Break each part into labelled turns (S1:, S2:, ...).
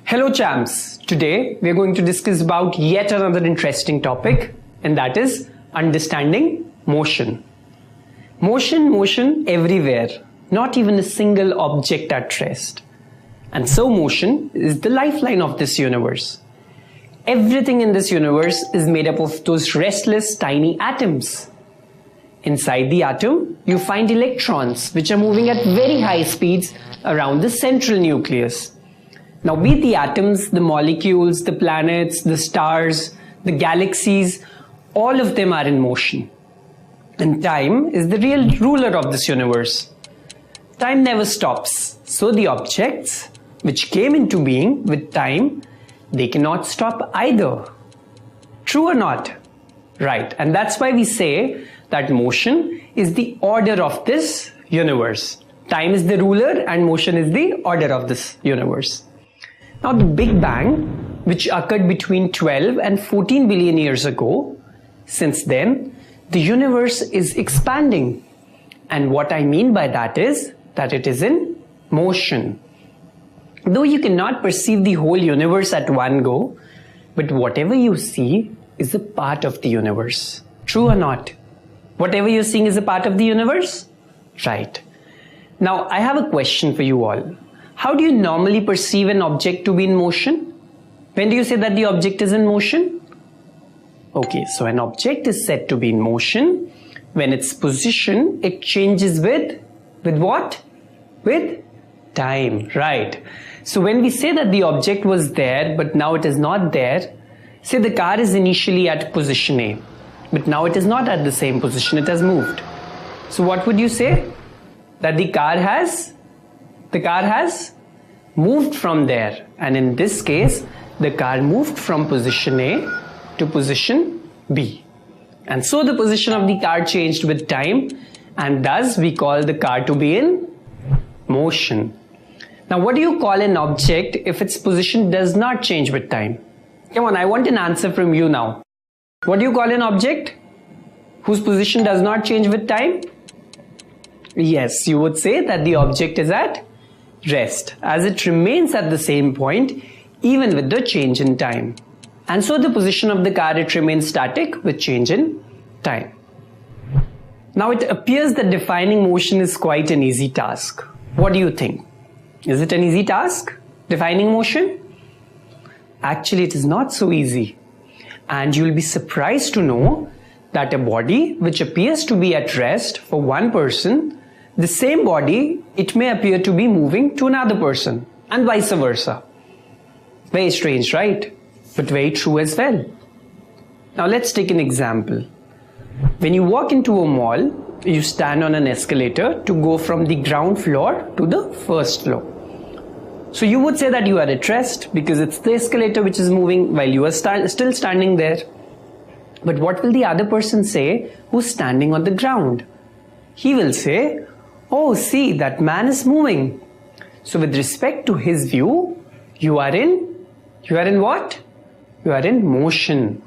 S1: Hello champs, today we are going to discuss about yet another interesting topic, and that is understanding motion. Motion everywhere, not even a single object at rest. And so motion is the lifeline of this universe. Everything in this universe is made up of those restless tiny atoms. Inside the atom, you find electrons which are moving at very high speeds around the central nucleus. Now, be it the atoms, the molecules, the planets, the stars, the galaxies, all of them are in motion. And time is the real ruler of this universe. Time never stops. So the objects which came into being with time, they cannot stop either. True or not? Right. And that's why we say that motion is the order of this universe. Time is the ruler and motion is the order of this universe. Now, the Big Bang, which occurred between 12 and 14 billion years ago, since then, the universe is expanding. And what I mean by that is that it is in motion. Though you cannot perceive the whole universe at one go, but whatever you see is a part of the universe. True or not? Whatever you're seeing is a part of the universe? Right. Now, I have a question for you all. How do you normally perceive an object to be in motion? When do you say that the object is in motion? Okay, so an object is said to be in motion when its position, it changes with what? With time, right. So when we say that the object was there, but now it is not there, say the car is initially at position A, but now it is not at the same position, it has moved. So what would you say? That the car has moved from there, and in this case the car moved from position A to position B, and so the position of the car changed with time, and thus we call the car to be in motion. Now, what do you call an object if its position does not change with time? Come on, I want an answer from you now. What do you call an object whose position does not change with time? Yes, you would say that the object is at rest, as it remains at the same point even with the change in time. And so the position of the car, it remains static with change in time. Now, it appears that defining motion is quite an easy task. What do you think? Is it an easy task, defining motion? Actually, it is not so easy. And you will be surprised to know that a body which appears to be at rest for one person, the same body, it may appear to be moving to another person, and vice versa. Very strange, right? But very true as well. Now let's take an example. When you walk into a mall, you stand on an escalator to go from the ground floor to the first floor. So you would say that you are at rest because it's the escalator which is moving while you are still standing there. But what will the other person say who's standing on the ground? He will say, "Oh, see, that man is moving." So with respect to his view, you are in what? You are in motion.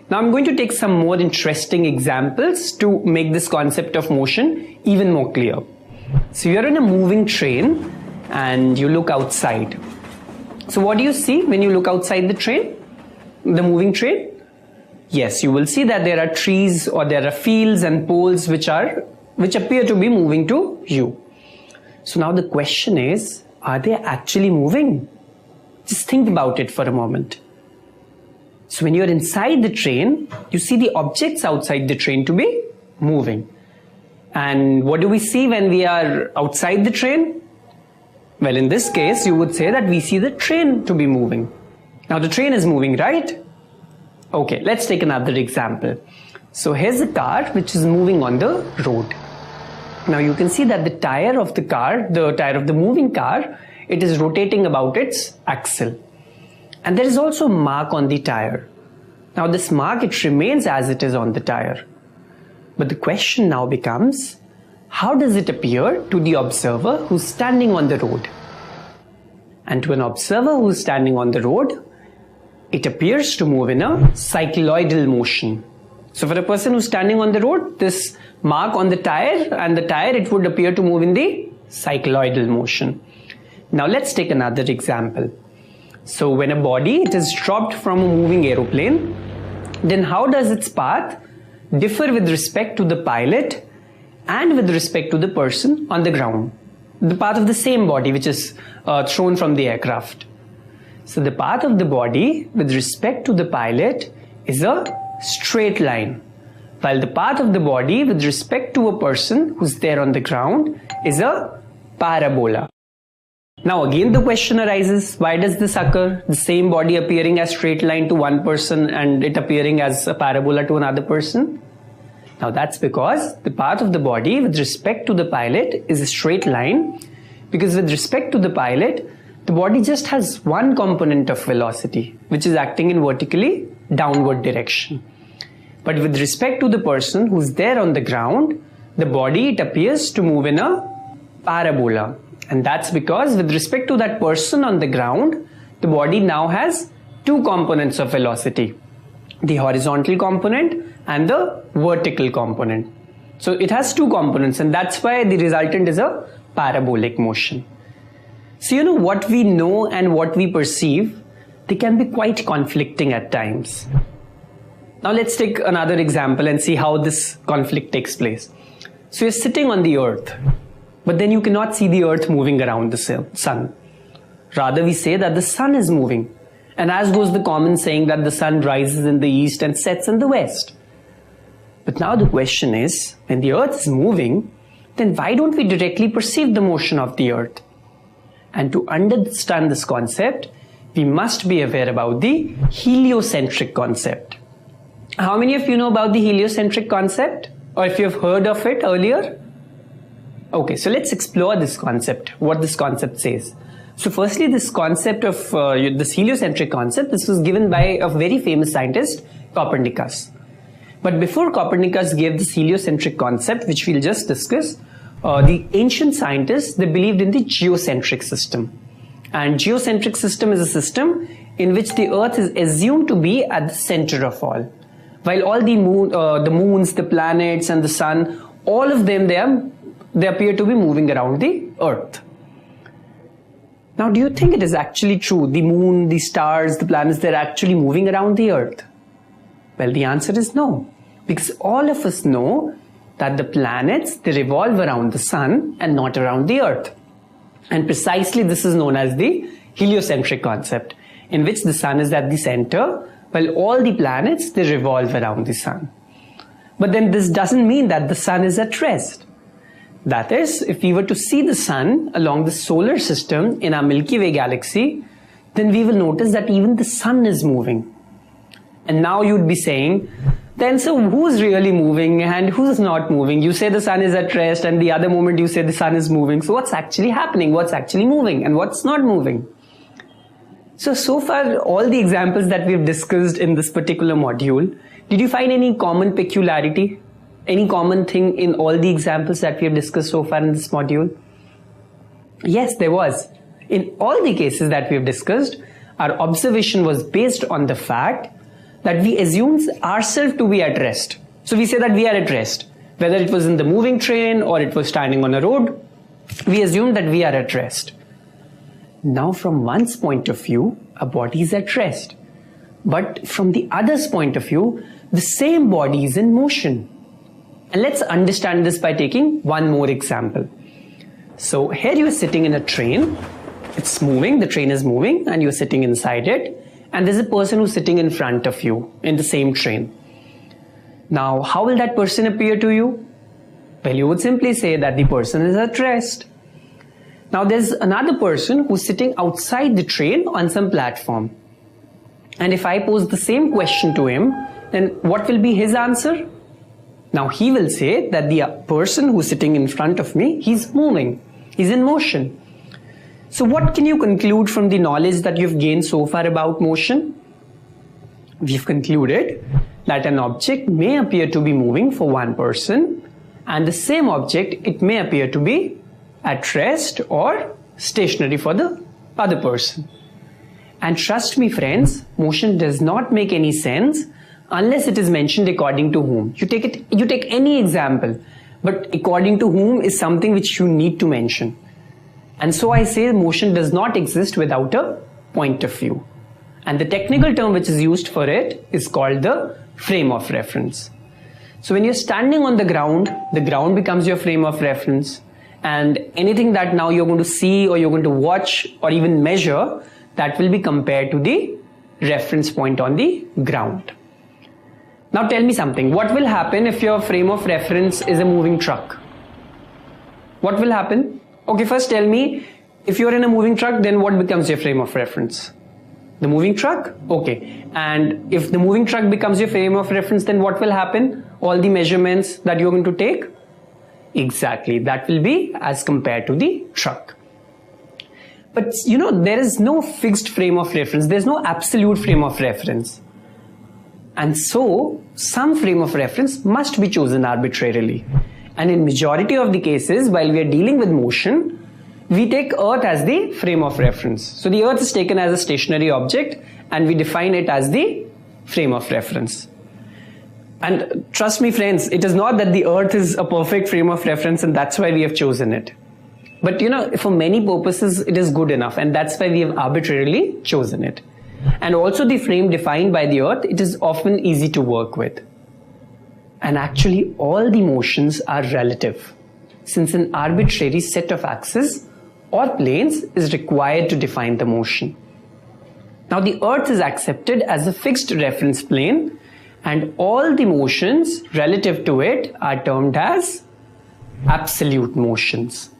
S1: Now I'm going to take some more interesting examples to make this concept of motion even more clear. So you're in a moving train and you look outside. So what do you see when you look outside the train? The moving train? Yes, you will see that there are trees or there are fields and poles which appear to be moving to you. So now the question is, are they actually moving? Just think about it for a moment. So when you're inside the train, you see the objects outside the train to be moving. And what do we see when we are outside the train? Well, in this case, you would say that we see the train to be moving. Now the train is moving, right? Okay, let's take another example. So here's a car which is moving on the road. Now you can see that the tire of the car, the tire of the moving car, it is rotating about its axle. And there is also a mark on the tire. Now this mark, it remains as it is on the tire. But the question now becomes, how does it appear to the observer who's standing on the road? And to an observer who's standing on the road, it appears to move in a cycloidal motion. So for a person who's standing on the road, this mark on the tire and the tire, it would appear to move in the cycloidal motion. Now let's take another example. So when a body it is dropped from a moving aeroplane, then how does its path differ with respect to the pilot and with respect to the person on the ground? The path of the same body which is thrown from the aircraft. So the path of the body with respect to the pilot is a straight line, while the path of the body with respect to a person who's there on the ground is a parabola. Now again the question arises, why does this occur? The same body appearing as straight line to one person and it appearing as a parabola to another person? Now that's because the path of the body with respect to the pilot is a straight line, because with respect to the pilot, the body just has one component of velocity, which is acting in vertically downward direction. But with respect to the person who's there on the ground, the body it appears to move in a parabola. And that's because with respect to that person on the ground, the body now has two components of velocity, the horizontal component and the vertical component. So it has two components, and that's why the resultant is a parabolic motion. So what we know and what we perceive, they can be quite conflicting at times. Now let's take another example and see how this conflict takes place. So you're sitting on the earth, but then you cannot see the earth moving around the sun. Rather, we say that the sun is moving. And as goes the common saying that the sun rises in the east and sets in the west. But now the question is, when the earth is moving, then why don't we directly perceive the motion of the earth? And to understand this concept, we must be aware about the heliocentric concept. How many of you know about the heliocentric concept? Or if you have heard of it earlier? Okay, so let's explore this concept, what this concept says. So firstly, this concept of this heliocentric concept, this was given by a very famous scientist, Copernicus. But before Copernicus gave this heliocentric concept, which we'll just discuss, the ancient scientists, they believed in the geocentric system. And geocentric system is a system in which the earth is assumed to be at the center of all. While all the moons, the planets and the sun, all of them, they appear to be moving around the earth. Now, do you think it is actually true? The moon, the stars, the planets, they're actually moving around the earth? Well, the answer is no. Because all of us know that the planets, they revolve around the sun and not around the earth. And precisely this is known as the heliocentric concept, in which the sun is at the center, while all the planets, they revolve around the sun. But then this doesn't mean that the sun is at rest. That is, if we were to see the sun along the solar system in our Milky Way galaxy, then we will notice that even the sun is moving. And now you'd be saying, then so who's really moving and who's not moving? You say the sun is at rest, and the other moment you say the sun is moving. So what's actually happening? What's actually moving and what's not moving? So far, all the examples that we've discussed in this particular module, did you find any common peculiarity? Any common thing in all the examples that we have discussed so far in this module? Yes, there was. In all the cases that we have discussed, our observation was based on the fact that we assumed ourselves to be at rest. So we say that we are at rest. Whether it was in the moving train or it was standing on a road, we assumed that we are at rest. Now from one's point of view, a body is at rest. But from the other's point of view, the same body is in motion. And let's understand this by taking one more example. So here you are sitting in a train. It's moving, the train is moving, and you're sitting inside it. And there's a person who's sitting in front of you in the same train. Now, how will that person appear to you? Well, you would simply say that the person is at rest. Now, there's another person who's sitting outside the train on some platform. And if I pose the same question to him, then what will be his answer? Now, he will say that the person who's sitting in front of me, he's moving, he's in motion. So what can you conclude from the knowledge that you've gained so far about motion? We've concluded that an object may appear to be moving for one person, and the same object, it may appear to be at rest or stationary for the other person. And trust me friends, motion does not make any sense unless it is mentioned according to whom. You take any example, but according to whom is something which you need to mention. And so I say motion does not exist without a point of view. And the technical term which is used for it is called the frame of reference. So when you're standing on the ground becomes your frame of reference, and anything that now you're going to see or you're going to watch or even measure, that will be compared to the reference point on the ground. Now tell me something, what will happen if your frame of reference is a moving truck? What will happen? Okay, first tell me, if you're in a moving truck, then what becomes your frame of reference? The moving truck? Okay. And if the moving truck becomes your frame of reference, then what will happen? All the measurements that you're going to take? Exactly, that will be as compared to the truck. But there is no fixed frame of reference. There's no absolute frame of reference. And so, some frame of reference must be chosen arbitrarily. And in majority of the cases, while we are dealing with motion, we take Earth as the frame of reference. So the Earth is taken as a stationary object and we define it as the frame of reference. And trust me friends, it is not that the Earth is a perfect frame of reference and that's why we have chosen it. But for many purposes it is good enough, and that's why we have arbitrarily chosen it. And also the frame defined by the Earth, it is often easy to work with. And actually all the motions are relative, since an arbitrary set of axes or planes is required to define the motion. Now the Earth is accepted as a fixed reference plane, and all the motions relative to it are termed as absolute motions.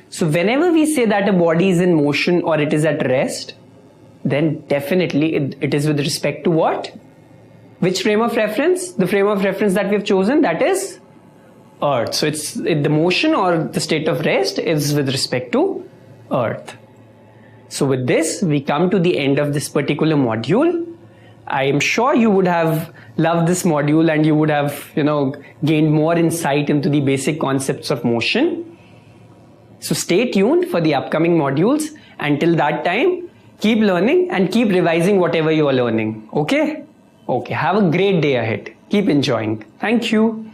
S1: So whenever we say that a body is in motion or it is at rest, then definitely it is with respect to what? Which frame of reference? The frame of reference that we have chosen, that is Earth. So the motion or the state of rest is with respect to Earth. So with this, we come to the end of this particular module. I am sure you would have loved this module and you would have, gained more insight into the basic concepts of motion. So stay tuned for the upcoming modules. Until that time, keep learning and keep revising whatever you are learning. Okay? Okay. Have a great day ahead. Keep enjoying. Thank you.